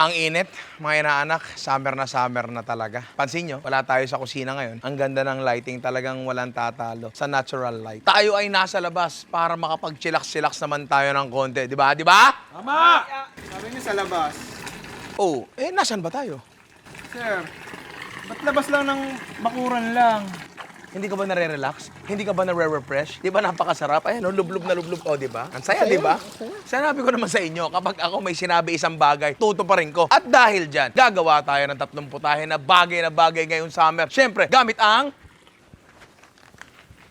Ang init, mga inaanak, summer na talaga. Pansin nyo, wala tayo sa kusina ngayon. Ang ganda ng lighting, talagang walang tatalo sa natural light. Tayo ay nasa labas para makapag-chillax naman tayo ng konti. Di ba? Di ba? Tama! Sabi niyo sa labas. Oh, nasan ba tayo? Sir, ba't labas lang ng bakuran lang? Hindi ka ba nare-relax? Hindi ka ba nare-refresh? Di ba napakasarap? Ayan, lublub na lublub. O, di ba? Ang saya, di ba? Sinabi ko naman sa inyo, kapag ako may sinabi isang bagay, tuto pa rin ko. At dahil dyan, gagawa tayo ng 3 putahe na bagay ngayong summer. Siyempre, gamit ang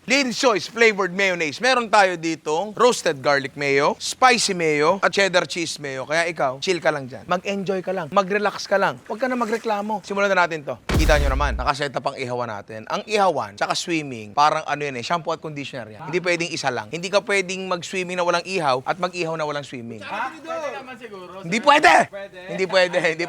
Lady's Choice Flavored Mayonnaise. Meron tayo ditong roasted garlic mayo, spicy mayo, at cheddar cheese mayo. Kaya ikaw, chill ka lang dyan. Mag-enjoy ka lang. Mag-relax ka lang. Huwag ka na magreklamo. Simulan na natin to. Kita nyo naman, nakaset up ang ihawan natin. Ang ihawan, tsaka swimming, parang ano yun shampoo at conditioner yan. Hindi pwedeng isa lang. Hindi ka pwedeng mag-swimming na walang ihaw at mag-ihaw na walang swimming. Pwede naman siguro. Hindi pwede! Hindi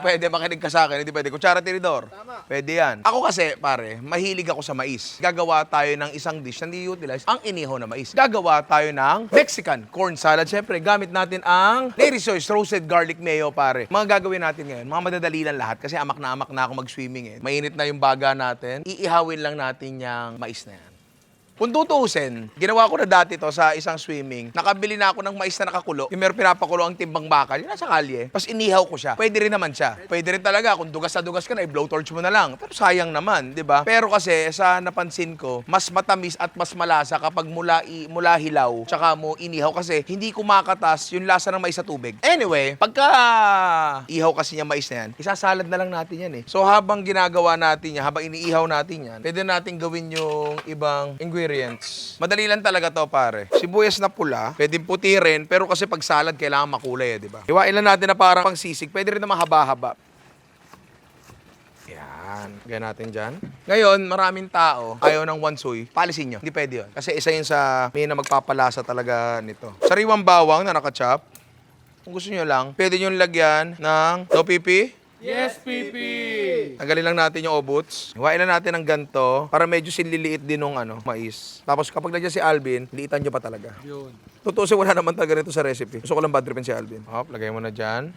pwede. Makinig ka sa akin. Hindi pwede. Kutsara tinidor. Pwede yan. Ako kasi, pare, mahilig ako sa mais. Gagawa tayo ng isang dish na ni-utilize ang inihaw na mais. Gagawa tayo ng Mexican corn salad. Siyempre, gamit natin ang Lady's Choice Roasted Garlic Mayo, pare. Mga gagawin natin ngayon, mga madadali lang lahat kasi amak na ako mag-swimming eh. Mainit na yung baga natin. Iihawin lang natin yung mais na yan. Kung tutuusin, ginawa ko na dati to sa isang swimming. Nakabili na ako ng mais na nakakulo. Yung meron pinapakulo ang timbang bakal. Yun nasa kalye. Tapos inihaw ko siya. Pwede rin naman siya. Pwede rin talaga. Kung dugas na dugas ka na, i-blowtorch mo na lang. Pero sayang naman, di ba? Pero kasi, sa napansin ko, mas matamis at mas malasa kapag mula hilaw, tsaka mo inihaw kasi hindi kumakatas yung lasa ng mais sa tubig. Anyway, pagka ihaw kasi niya mais na yan, isasalad na lang natin yan eh. So habang ginagawa natin yan, habang iniihaw natin yan, pwede natin gawin yung ibang ingredients. Madali lang talaga to, pare. Sibuyas na pula, pwedeng puti rin, pero kasi pag salad, kailangan makulay, di ba? Iwain lang natin na parang pang sisig. Pwede rin na mahaba-haba. Yan. Gaya natin dyan. Ngayon, maraming tao ayaw ng wansoy. Palisin nyo. Hindi pwede yun. Kasi isa yun sa may na magpapalasa talaga nito. Sariwang bawang na nakachop. Kung gusto nyo lang, pwede nyo lagyan ng no pipi. Yes, Pipi! Tanggalin lang natin yung obots. Hiwain lang natin ng ganto para medyo sinliliit din nung mais. Tapos kapag nandiyan si Alvin, liitan nyo pa talaga. Yun. Tutusin, wala naman talaga nito sa recipe. Gusto ko lang bad tripin si Alvin. Hop, lagay mo na dyan.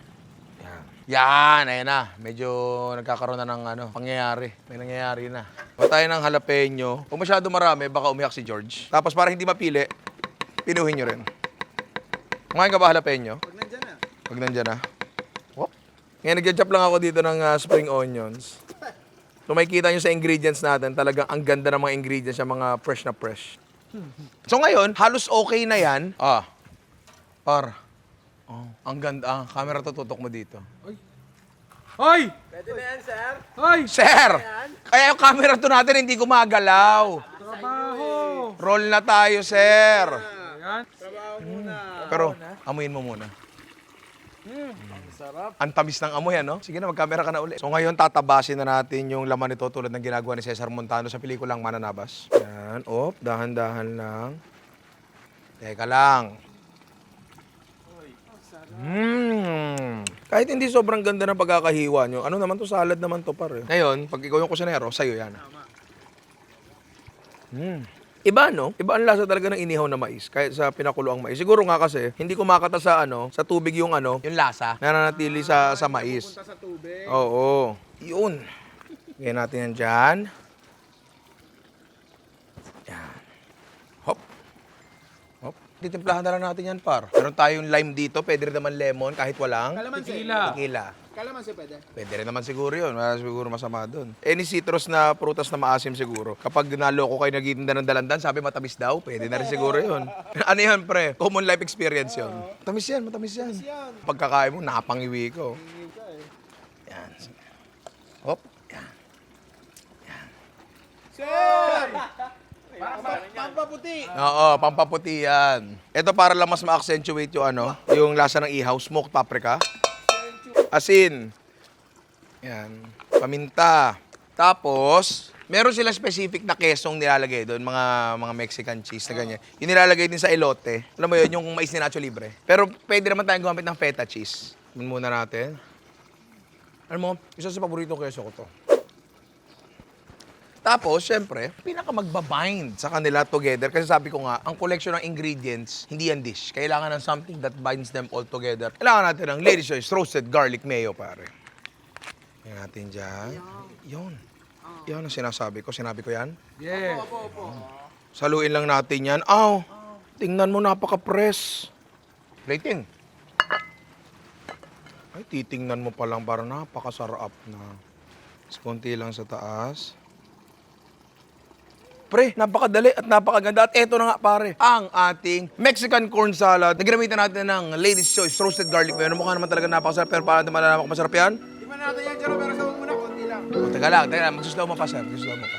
Yan, ayan na. Medyo nagkakaroon na ng pangyayari. May nangyayari na. Huwag tayo ng jalapeno. Kung masyado marami, baka umiyak si George. Tapos para hindi mapili, pinuhin nyo rin. Kumain ka ba jalapeno? Pag nandyan na. Pag nandyan na. Whoop. Ngayon, nag-chop lang ako dito ng spring onions. So, makikita nyo sa ingredients natin, talagang ang ganda ng mga ingredients, yung mga fresh na fresh. So, ngayon, halos okay na yan. Ang ganda. Camera tututok mo dito. Hoy! Pwede na yan, sir? Hoy! Sir! Kaya yung camera to natin hindi gumagalaw. Trabaho! Roll na tayo, sir. Yan. Trabaho muna. Pero, amuyin mo muna. Sarap. Ang tamis ng amoy, ano? Sige na, mag-camera ka na ulit. So ngayon, tatabasin na natin yung laman nito tulad ng ginagawa ni Cesar Montano sa pelikulang Mananabas. Yan. Dahan-dahan lang. Teka lang. Kahit hindi sobrang ganda ng pagkakahiwa nyo, ano naman to, salad naman to, pare. Ngayon, pag ikaw yung kusinero, sa'yo yan. Iba, no? Iba ang lasa talaga ng inihaw na mais, kahit sa pinakulo ang mais. Siguro nga kasi, hindi kumakata sa sa tubig yung yung lasa, nananatili sa mais. Punta sa tubig. Oo. Yun. Gawin natin yan dyan. Yan. Hop. Hop. Titimplahan na lang natin yan, par. Meron tayong lime dito, pwede rin naman lemon, kahit walang Kalamansi. tequila. Kalamansi pwede. Pwede rin naman siguro yun. Wala siguro masama doon. Any citrus na prutas na maasim siguro. Kapag naloko kayo nagtitinda ng dalandan, sabi matamis daw, pwede na rin siguro yun. Ano yan, pre? Common life experience yun. Matamis yan, matamis yan. Pagkakain mo, napangiwi ko. Yan. Hop. Yan. Sir! Pampaputi! Oo, pampaputi yan. Ito para lang mas ma-accentuate yung yung lasa ng ihaw, smoked paprika. Asin. Yan. Paminta. Tapos, meron sila specific na kesong nilalagay doon, mga Mexican cheese na ganyan. Yung nilalagay din sa elote. Alam mo yun, yung mais ni Nacho Libre. Pero pwede naman tayong gumamit ng feta cheese. Muna natin. Alam mo, isa sa paborito keso ko to. Tapos, syempre, pinaka magbabind sa kanila together. Kasi sabi ko nga, ang collection ng ingredients, hindi yan dish. Kailangan ng something that binds them all together. Kailangan natin ng Lady's Choice Roasted Garlic Mayo, pare. Yan natin dyan. Yun. Yan ang sinasabi ko. Sinabi ko yan? Yeah. Saluin lang natin yan. Aw! Tingnan mo, napaka-press. Plating. Ay, titingnan mo pa lang para napakasarap na. Mas konti lang sa taas. Pre, napakadali at napakaganda. At eto na nga pare, ang ating Mexican corn salad. Naginamitan natin ng Lady's Choice Roasted Garlic Mayo. Mukha naman talaga napakasarap. Pero paano natin malalaman kung masarap yan? Tingnan natin yan, Jero, pero sa muna, konti lang. O, teka lang. Magsuslow mo pa, sir. Magsuslow mo pa.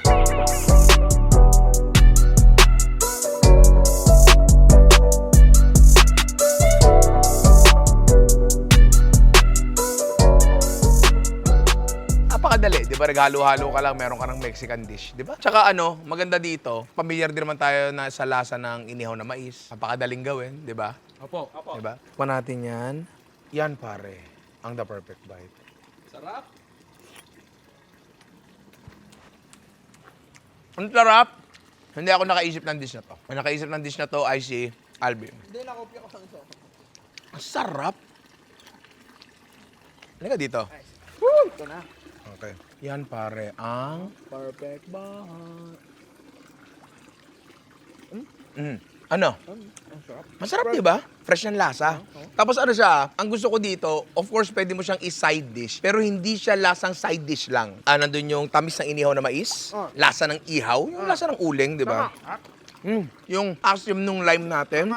Napakadali, di ba? Naghalo-halo ka lang, meron ka ng Mexican dish, di ba? Tsaka ano, maganda dito, pamilyar din naman tayo na sa lasa ng inihaw na mais. Napakadaling gawin, di ba? Opo. Di ba? Pa natin yan. Yan pare, ang the perfect bite. Sarap. Ang sarap! Hindi ako nakaisip ng dish na to. Ang nakaisip ng dish na to ay si Alvin. Hindi, nakopya ko sa isa. Ang sarap! Halika dito. Woo! Ito na. Okay. Yan pare, ang perfect bite. Ano? Ang sarap. Masarap, di ba? Fresh ng lasa. Tapos ano siya, ang gusto ko dito, of course, pwede mo siyang i-side dish, pero hindi siya lasang side dish lang. Nandun yung tamis ng inihaw na mais, lasa ng ihaw, yung lasa ng uling, di ba? Yung asim nung lime natin,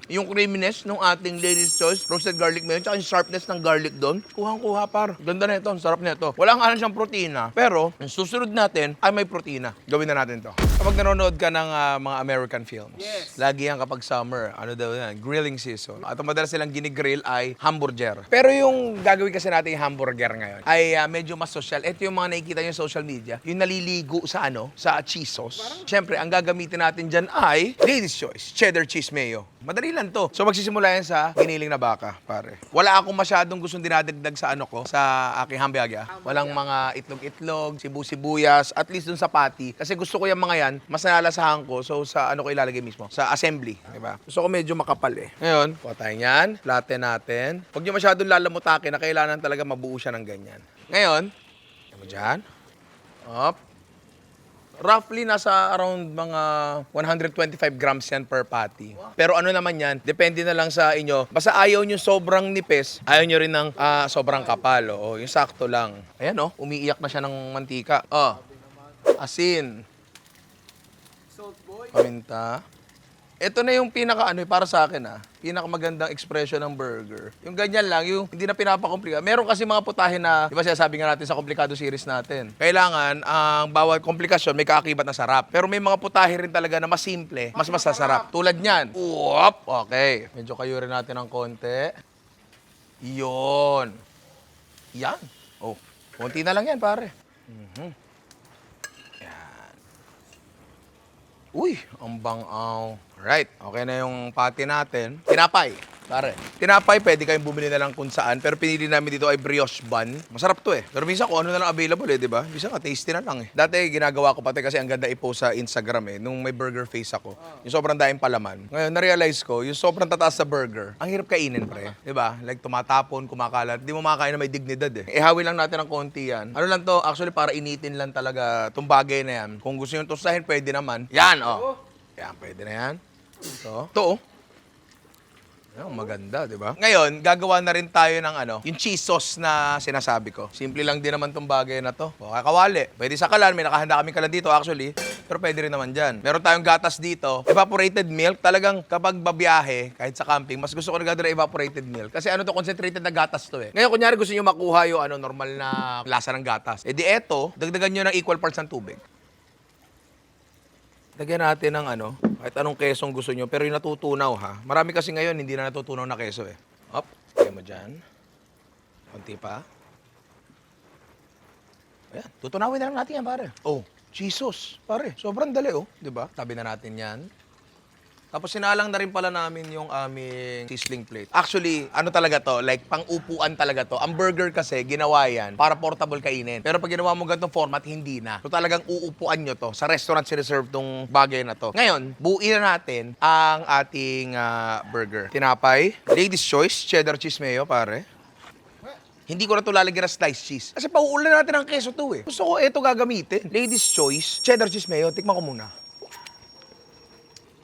yung creaminess nung ating Lady's Choice Roasted Garlic Mayo, tsaka yung sharpness ng garlic doon, kuhang-kuha par. Ganda na ito, ang sarap na ito. Wala nga lang siyang protina, pero yung susunod natin ay may protina. Gawin na natin to. Kapag nanonood ka ng mga American films, lagi yan kapag summer, ano daw yan, grilling season. At ang madalas silang ginigrill ay hamburger. Pero yung gagawin kasi natin yung hamburger ngayon ay medyo mas social. Ito yung mga nakikita nyo sa social media, yung naliligo sa sa cheese sauce. Siyempre, ang gagamitin natin dyan ay Lady's Choice Cheddar Cheese Mayo. Madali lang to. So magsisimula yan sa giniling na baka, pare. Wala akong masyadong gustong dinadagdag sa sa aking hamburger. Walang mga itlog-itlog, sibu-sibuyas, at least dun sa patty. Kasi gusto ko yung mga yan, mas nalalasahan ko. So sa ko ilalagay mismo? Sa assembly, di ba? Gusto ko medyo makapal eh. Ngayon, kuha tayo yan. Platen natin. Huwag nyo masyadong lalamutakin na kailangan talaga mabuo siya ng ganyan. Ngayon, yan mo dyan. Up. Roughly, nasa around mga 125 grams yan per patty. Pero ano naman yan, depende na lang sa inyo. Basta ayaw nyo sobrang nipis, ayaw nyo rin ng sobrang kapal. O, yung sakto lang. Ayan umiiyak na siya ng mantika. Asin. Paminta. Ito na yung pinaka para sa akin pinakamagandang expression ng burger. Yung ganyan lang, yung hindi na pinapakomplika. Meron kasi mga putahe na, di ba sinasabi nga natin sa komplikado series natin, kailangan ang bawat komplikasyon may kaakibat na sarap. Pero may mga putahe rin talaga na mas simple, mas masasarap. Tulad niyan. Uwop! Okay. Medyo kayo rin natin ng konti. Yun. Yan. Oh, konti na lang yan, pare. Yan. Uy, ang bangaw. Right. Okay na yung patty natin. Tinapay. Pare. Tinapay, pwede kayong bumili na lang kung saan. Pero pinili namin dito ay brioche bun. Masarap to eh. Pero minsan kung ano na lang available di ba? Minsan ka, tasty na lang eh. Dati ginagawa ko pati kasi ang ganda i-post sa Instagram nung may burger face ako. Yung sobrang daing palaman. Ngayon, na-realize ko, yung sobrang tataas sa burger, ang hirap kainin, pre. Di ba? Like tumatapon, kumakalat. Di mo makakain na may dignidad eh. Ihawin lang natin ng konti yan. Ano lang to, actually para initin lang talaga itong bagay na yan. Kung gusto nyo tostahin, pwede naman. Yan, Yan, pwede na yan. Ito, Ayan, maganda, di ba? Ngayon, gagawa na rin tayo ng yung cheese sauce na sinasabi ko. Simple lang din naman tong bagay na to. O, kakawali. Pwede sa kalan, may nakahanda kami kalan dito actually. Pero pwede rin naman dyan. Meron tayong gatas dito. Evaporated milk, talagang kapag babiyahe, kahit sa camping, mas gusto ko nagdadala evaporated milk. Kasi concentrated na gatas to eh. Ngayon, kunyari gusto nyo makuha yung normal na lasa ng gatas. Eh di eto, dagdagan nyo ng equal parts ng tubig. Lagyan natin ng kahit anong kesong gusto nyo, pero yung natutunaw ha. Marami kasi ngayon, hindi na natutunaw na keso eh. Up, lagyan mo dyan. Konti pa. Ayan, tutunawin na lang natin yan, pare. Oh, Jesus, pare. Sobrang dali, di ba? Tabi na natin yan. Tapos sinalang na rin pala namin yung aming sizzling plate. Actually, ano talaga to? Like, pang-upuan talaga to. Ang burger kasi, ginawa yan para portable kainin. Pero pag ginawa mo ganitong format, hindi na. So talagang uupuan nyo to. Sa restaurant sineserve tong bagay na to. Ngayon, buuin na natin ang ating burger. Tinapay, Lady's Choice, cheddar cheese mayo, pare. Hindi ko na ito lalagyan ng sliced cheese. Kasi pauulan natin ang keso to eh. Gusto ko ito gagamitin. Lady's Choice, cheddar cheese mayo. Tikman ko muna.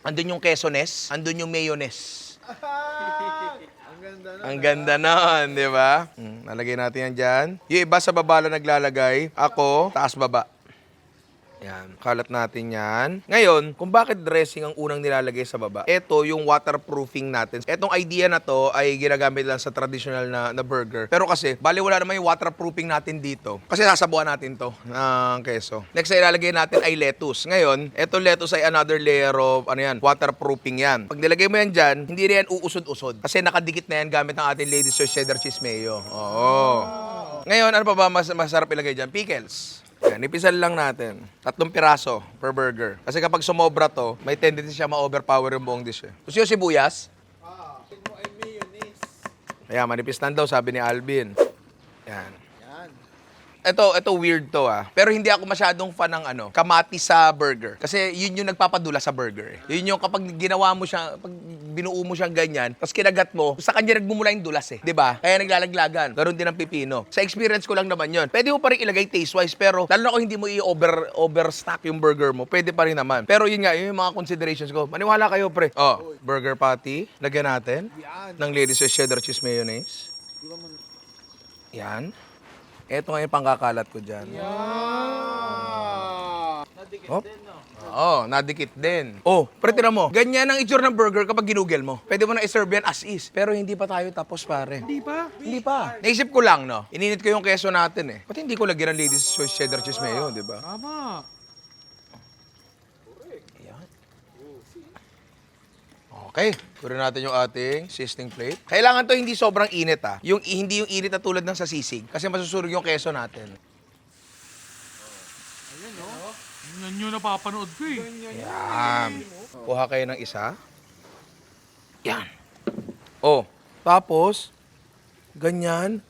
Andun yung queso-ness, andun yung mayonnaise. Ang ganda na. Ang ganda nun, di ba? Nalagay natin yan dyan. Yung iba sa baba lang naglalagay. Ako, taas-baba. Yan, kalat natin yan. Ngayon, kung bakit dressing ang unang nilalagay sa baba, ito yung waterproofing natin. Etong idea na to ay ginagamit lang sa traditional na burger. Pero kasi, bali wala naman yung waterproofing natin dito. Kasi sasabuan natin to ng keso. Next na ilalagay natin ay lettuce. Ngayon, etong lettuce ay another layer of, waterproofing yan. Pag nilagay mo yan dyan, hindi rin yan uusod-usod. Kasi nakadikit na yan gamit ng ating Lady's Choice cheddar cheese mayo. Oo. Ngayon, ano pa ba masarap ilagay dyan? Pickles. Yan, ipisal lang natin. 3 piraso per burger. Kasi kapag sumobra to, may tendency siya ma-overpower yung buong dish eh. Gusto yung sibuyas? Mo ay mayonnaise. Ayan, manipis lang daw, sabi ni Alvin. Yan. Yan. Ito weird to Pero hindi ako masyadong fan ng kamatis sa burger. Kasi yun yung nagpapadula sa burger eh. Yun yung kapag ginawa mo siya, pag binuo mo siyang ganyan, tapos kinagat mo, sa kanya nagmumula yung dulas eh. 'Di ba? Kaya naglalaglagan. Garon din ang pipino. Sa experience ko lang naman yun. Pwede mo pa rin ilagay taste-wise, pero lalo na kung hindi mo i-overstack yung burger mo, pwede pa rin naman. Pero yun nga, yun yung mga considerations ko. Maniwala kayo, pre. Oh, burger patty. Lagyan natin Yan. ng Lady's Choice cheddar cheese mayonnaise. Di ba man? Yan. Ito nga yung pangkakalat ko dyan. Nadikit Hop. din, no? Oo, nadikit din. Oh, pre, tira mo. Ganyan ang itsura ng burger kapag ginugel mo. Pwede mo na i-serve yan as is. Pero hindi pa tayo tapos, pare. Hindi pa? Hindi pa. Naisip ko lang, no? Ininit ko yung keso natin eh. Ba't hindi ko lagyan ng Lady's Choice cheddar cheese mayo, di ba? Tama. Ayan. Okay, kunin natin yung ating sizzling plate. Kailangan to hindi sobrang init hindi yung init na tulad ng sa sisig. Kasi masusunog yung keso natin. Yan yung napapanood ko eh. Yan. Kuha kayo ng isa. Yan. Oh, tapos, ganyan.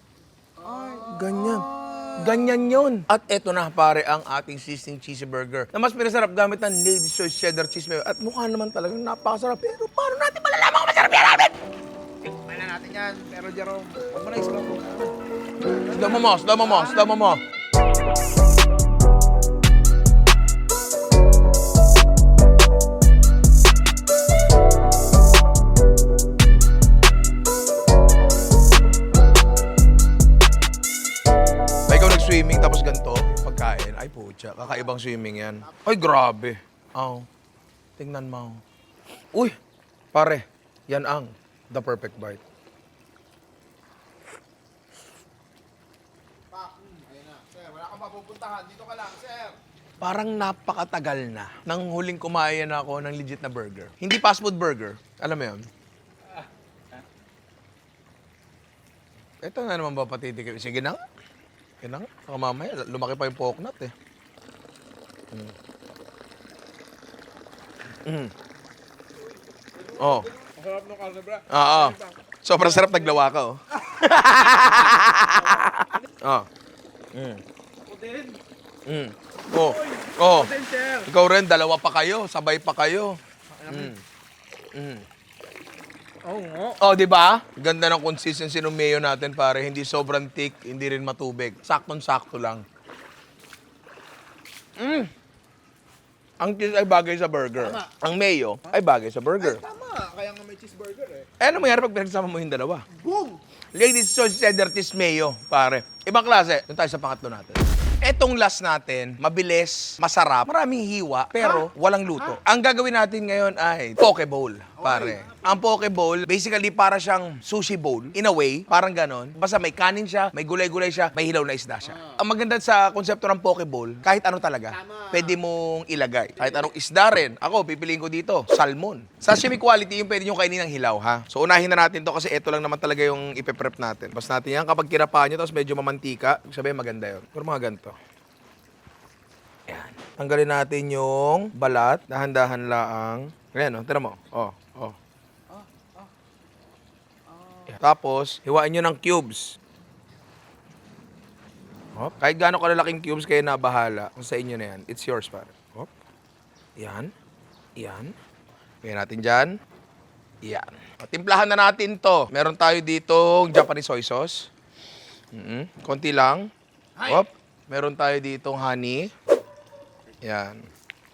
Ganyan. Ganyan yun. At eto na, pare, ang ating sizzling cheesy burger. Na mas pinasarap gamit ng Lady's Choice cheddar cheese mayo. At mukha naman talagang napakasarap. Pero paano natin malalaman kung masarap yan natin? Tikman na natin yan. Pero Jerome, huwag mo na islam mo. Slow mo. Swimming tapos ganito, pagkain. Ay, pucha, kakaibang swimming yan. Ay, grabe. Tingnan mo. Uy, pare, yan ang the perfect bite. Ayun na. Sir, wala kang mapupuntahan. Dito ka lang, sir. Parang napakatagal na nang huling kumain ako ng legit na burger. Hindi fast food burger. Alam mo yun? Ito na naman ba patitikim? Sige na nga. Yan na nga. Baka mamaya, lumaki pa yung poknat eh. Oh. Ang sarap ng karne, bra. Oo. Sobrang sarap naglawa ka, oh. Oh. Ako din. Oh. Oh. Ako din, sir. Ikaw rin, dalawa pa kayo. Sabay pa kayo. Oo nga. Oh, di ba? Ganda ng consistency ng mayo natin, pare. Hindi sobrang thick, hindi rin matubig. Saktong-sakto lang. Ang cheese ay bagay sa burger. Tama. Ang mayo ay bagay sa burger. Tama. Kaya nga may cheeseburger eh. Ano mangyari pag pinagsama mo yung dalawa? Boom! Lady's Choice cheddar cheese mayo, pare. Ibang klase. Doon tayo sa pangatlo natin. Etong last natin, mabilis, masarap, maraming hiwa, pero walang luto. Ang gagawin natin ngayon ay poke bowl, pare. Ang poke bowl, basically para siyang sushi bowl, in a way, parang ganon. Basta may kanin siya, may gulay-gulay siya, may hilaw na isda siya. Ang maganda sa konsepto ng poke bowl, kahit ano talaga, pwede mong ilagay. Kahit anong isda rin. Ako, pipiliin ko dito, salmon. Sashimi quality yung pwede nyo kainin ng hilaw, ha? So, unahin na natin to kasi ito lang naman talaga yung ipe-prep natin. Basta natin yan, kapag kinapa nyo, tapos medyo mamantika, sabihin maganda yun. Pero mga ganito. Yan. Tanggalin natin yung balat, dahan-dahan laang. Ayan, tira mo. Tapos, hiwain nyo ng cubes. Hop. Kahit gaano kalalaking cubes kayo na bahala. Kung sa inyo na yan, it's yours, pare. Hop. Yan. Yan. Gawin natin dyan. Yan. Timplahan na natin to. Meron tayo ditong Japanese soy sauce. Konti lang. Hop. Meron tayo ditong honey. Yan.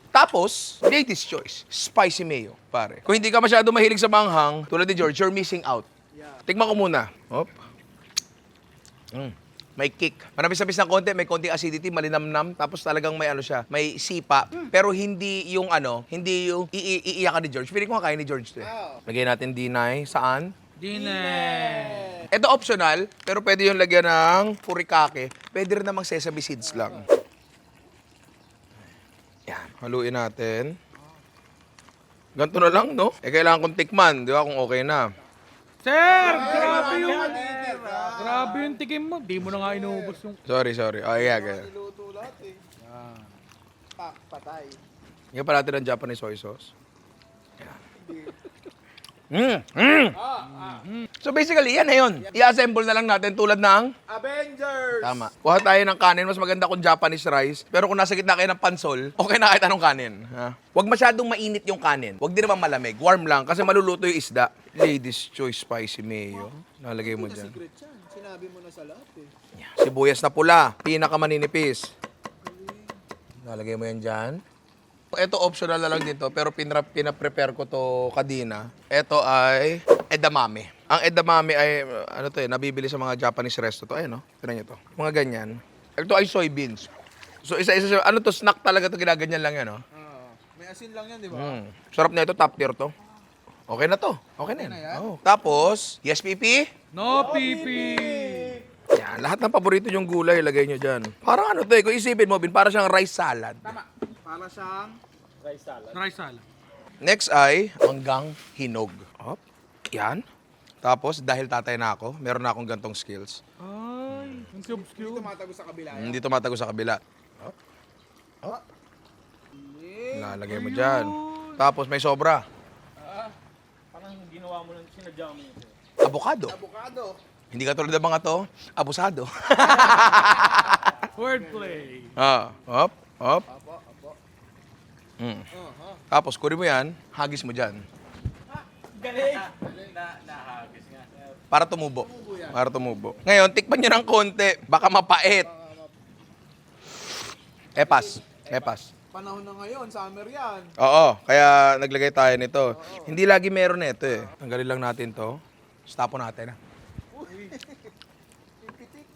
Tapos, latest choice, spicy mayo, pare. Kung hindi ka masyado mahilig sa manghang, tulad ni George, you're missing out. Tikman ko muna. Hop. May kick. Manapis-napis ng konti, may konting acidity, malinamnam, tapos talagang may ano siya, may sipa, pero hindi yung hindi yung iiyakan ni George. Feeling ko kaya ni George to eh. Lagyan natin dinay. Saan? Dine. Ito optional, pero pwede yung lagyan ng furikake. Pwede rin namang sesame seeds lang. Yan, haluin natin. Ganito na lang, no? Kailangan kong tikman, di ba, kung okay na. Sir! Grabe yung tikim mo. Di mo na nga inuubos yung... Sorry. Yeah, kaya. Luto lahat eh. Patay. Ngayon pa natin ang Japanese soy sauce. So basically, yan na yun. I-assemble na lang natin tulad ng... Avengers! Tama. Kuha tayo ng kanin. Mas maganda kung Japanese rice. Pero kung nasa gitna kayo ng pansol, okay na kahit anong kanin. Ha? Huwag masyadong mainit yung kanin. Huwag din naman malamig. Warm lang kasi maluluto yung isda. Ladies choice spicy mayo. Nalagay mo dyan. Secret yan. Sinabi mo na sa lahat eh. Sibuyas na pula. Pinakamaninipis. Nalagay mo yan dyan. Ito optional na lang dito, pero pinaprepare ko to kadina. Ito ay edamame. Ang edamame ay, nabibili sa mga Japanese resto to. Ayan, no? Tignan nyo to. Mga ganyan. Ito ay soybeans. So, isa-isa siya. Ano to, snack talaga to, ginaganyan lang yan, no? May asin lang yan, di ba? Sarap na ito, top tier to. Okay na to. Okay na yan. Oh. Tapos, yes, pipi? No, pipi! Yan, lahat ng paborito yung gulay, ilagay nyo dyan. Parang ano to, kung isipin mo, Bin, para siyang rice salad. Tama. Para siyang Rice salad. Next ay manggang hinog. Hop. Yan. Tapos, dahil tatay na ako, meron na akong gantong skills. Ay, ang cube-cube. tumatago sa kabila. Hindi tumatago sa kabila. Hop. Hop. Lalagay mo dyan. Tapos, may sobra. Parang ginawa mo lang, sinadya mo yun. Avocado. Avocado. Hindi ka tulad ng mga to, abusado. Wordplay. Hop. Hop. Apo. Tapos, kunin mo yan, hagis mo dyan. Galing! Para tumubo. Para tumubo. Ngayon, tikpan nyo ng konti. Baka mapait. Epas. Panahon na ngayon, summer yan. Oo, kaya naglagay tayo nito. Hindi lagi meron nito eh. Tanggalin lang natin to. Tapos natin. Pipitik.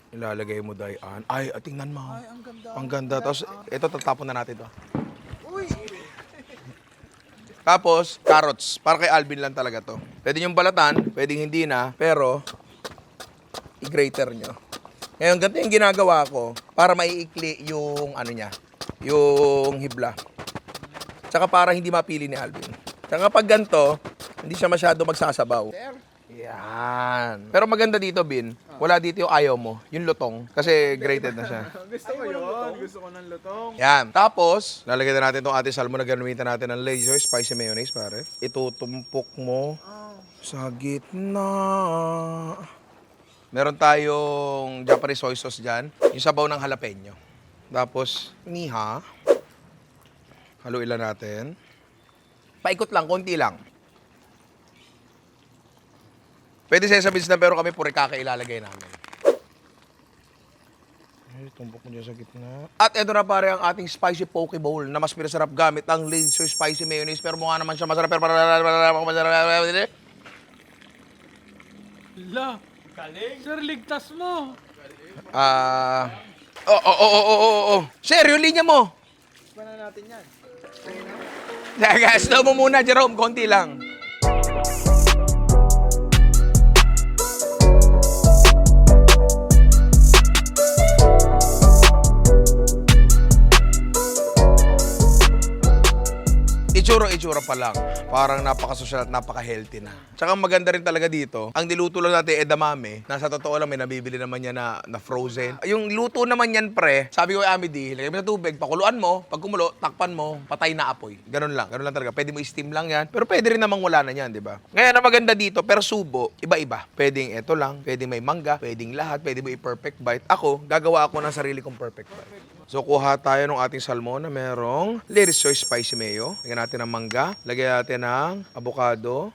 Ilalagay mo dayan. Ay, tingnan mo. Ay, ang ganda. Ang ganda. Tapos, ito, tatapon na natin to. Uy! Tapos, carrots. Para kay Alvin lang talaga to. Pwede yung balatan, pwedeng hindi na, pero, i-grater nyo. Ngayon, ganito yung ginagawa ko para maiikli yung, yung hibla. Tsaka para hindi mapili ni Alvin. Tsaka pag ganito, hindi siya masyado magsasabaw. Yan. Pero maganda dito, Bin. Wala dito yung ayaw mo. Yung lutong. Kasi grated na siya. Gusto ko yun. Gusto ko ng lutong. Yan. Tapos, lalagyan na natin itong ating salmon na gamitin natin ng laser spicy mayonnaise, pare. Itutumpok mo sa gitna. Meron tayong Japanese soy sauce dyan. Yung sabaw ng jalapeno. Tapos, niha. Haluin lang natin. Paikot lang, konti lang. Pwede sesame seeds na pero kami purikake ilalagay namin. Ay, tumpok mo dyan sa gitna. At ito na pare ang ating spicy poke bowl na mas pinasarap gamit ang laser spicy mayonnaise. Pero mukha naman siya masarap. Pero La! Galing! Sir, ligtas mo! Sir, yung linya mo. Paano natin yan? Slow mo muna, Jerome. Konti lang. Itsura pa lang. Parang napaka-social at napaka-healthy na. Tsaka maganda rin talaga dito, ang niluto lang natin edamame, nasa totoo lang may nabibili naman yan na frozen. Yung luto naman yan pre, sabi ko kay Amity, lagay mo sa tubig, pakuluan mo, pag kumulo, takpan mo, patay na apoy. Ganun lang talaga. Pwede mo i-steam lang yan, pero pwede rin namang wala na yan, di ba? Ngayon, ang maganda dito, pero subo, iba-iba. Pwedeng ito lang, pwedeng may mangga, pwedeng lahat, pwede mo i-perfect bite. Ako, gagawa ako ng sarili kong perfect bite. So, kuha tayo ng ating salmon na merong Lady's Choice Spicy Mayo. Lagyan natin ng mangga. Lagyan natin ng avocado.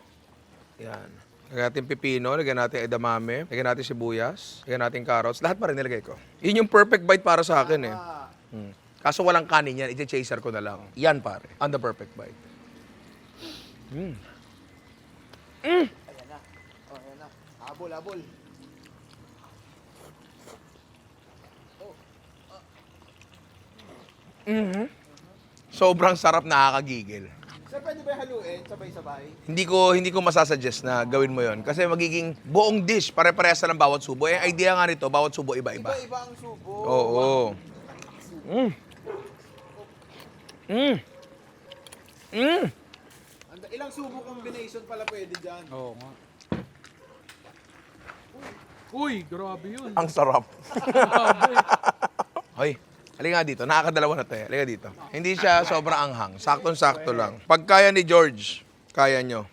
Yan. Lagyan natin pipino. Lagyan natin edamame. Lagyan natin sibuyas. Lagyan natin carrots. Lahat pa rin nilagay ko. Yun yung perfect bite para sa akin eh. Kaso walang kanin yan. I-chaser ko na lang. Yan pare. Ang the perfect bite. Ayan na. Oh, ayan na. Abol. Sobrang sarap, nakakagigil. Sir, pwede ba haluin sabay-sabay? Hindi ko masasuggest na gawin mo yon kasi magiging buong dish pare-parehas na ng bawat subo. Eh, idea nga nito, bawat subo iba-iba. Iba-iba ang subo. Oo. Ilang subo combination pala pwede dyan? Oo nga. Uy, grabe yun. Ang sarap. Hoy, halika nga dito. Nakakadalawa na to eh. Halika dito. Hindi siya sobrang anghang. Saktong-sakto lang. Pag kaya ni George, kaya nyo.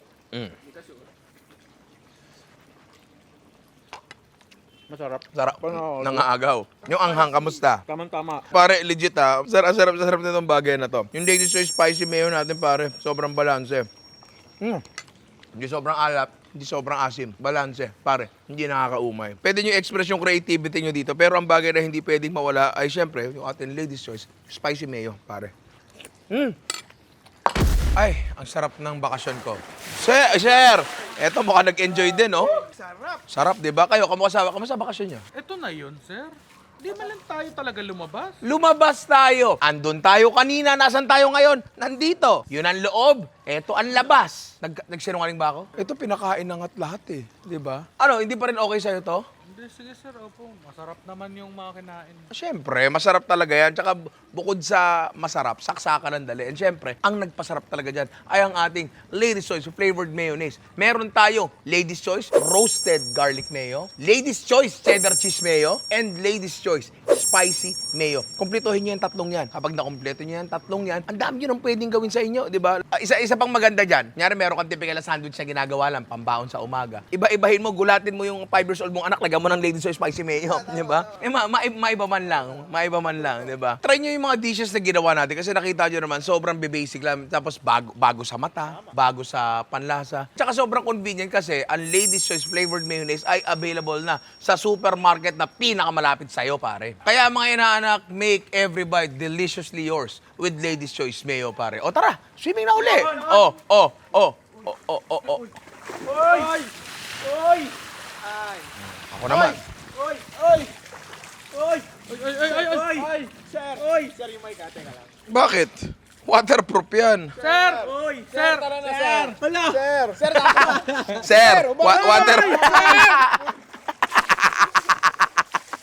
Masarap. Sarap. Nangaagaw. Yung anghang, kamusta? Tamang-tama. Pare, legit ha. Sarap na itong bagay na to. Yung Lady's Choice Spicy Mayo natin, pare, sobrang balanse. Hindi sobrang alat, hindi sobrang asim. Balanse, pare. Hindi nakakaumay. Pwede nyo express yung creativity nyo dito, pero ang bagay na hindi pwedeng mawala ay syempre, yung ating Lady's Choice Spicy Mayo, pare. Ay, ang sarap ng bakasyon ko. Sir! Eto, mukhang nag-enjoy din, oh. Sarap. Sarap, di ba? Kayo, kamusta bakasyon nyo? Ito na yun, sir. Di man lang tayo talaga lumabas. Lumabas tayo. Andun tayo kanina. Nasaan tayo ngayon? Nandito. Yun ang loob. Eto ang labas. Nagsinungaling ba ako? Ito pinakain na nga't lahat eh. Di ba? Ano, hindi pa rin okay sa'yo to? Hindi, sige sir, opo. Masarap naman yung mga kinain. Siyempre, masarap talaga yan. Tsaka bukod sa masarap, saksakan ng dali. And siyempre, ang nagpasarap talaga dyan ay ang ating Lady's Choice Flavored Mayonnaise. Meron tayo Lady's Choice Roasted Garlic Mayo, Lady's Choice Cheddar Cheese Mayo, and Lady's Choice Spicy Mayo. Kumpletuhin nyo yung tatlong yan. Kapag nakumpleto nyo yung tatlong yan, ang dami nyo nang pwedeng gawin sa inyo, di ba? Isa pang maganda dyan. Nyari, meron kang typical na sandwich na ginagawa lang, pambaon sa umaga. Iba-ibahin mo, gulatin mo yung 5 years old mong anak, lagyan mo ng Lady's Choice Spicy Mayo, di ba? Maiba man lang, di ba? Try nyo yung mga dishes na ginawa natin kasi nakita nyo naman, sobrang basic lang. Tapos bago sa mata, bago sa panlasa. Tsaka sobrang convenient kasi ang Lady's Choice Flavored Mayonnaise ay available na sa supermarket na pinakamalapit sa'yo, pare. Kaya mga inaanak, make every bite deliciously yours with Lady's Choice Mayo, pare. O tara, swimming na uli. Oh. Oy! Ako naman. Oy! Sir, yung mic ka, teka lang. Bakit? Waterproof yan. Sir! Oy! Sir! Tara na, sir! Hala! Sir, tama! Sir, water...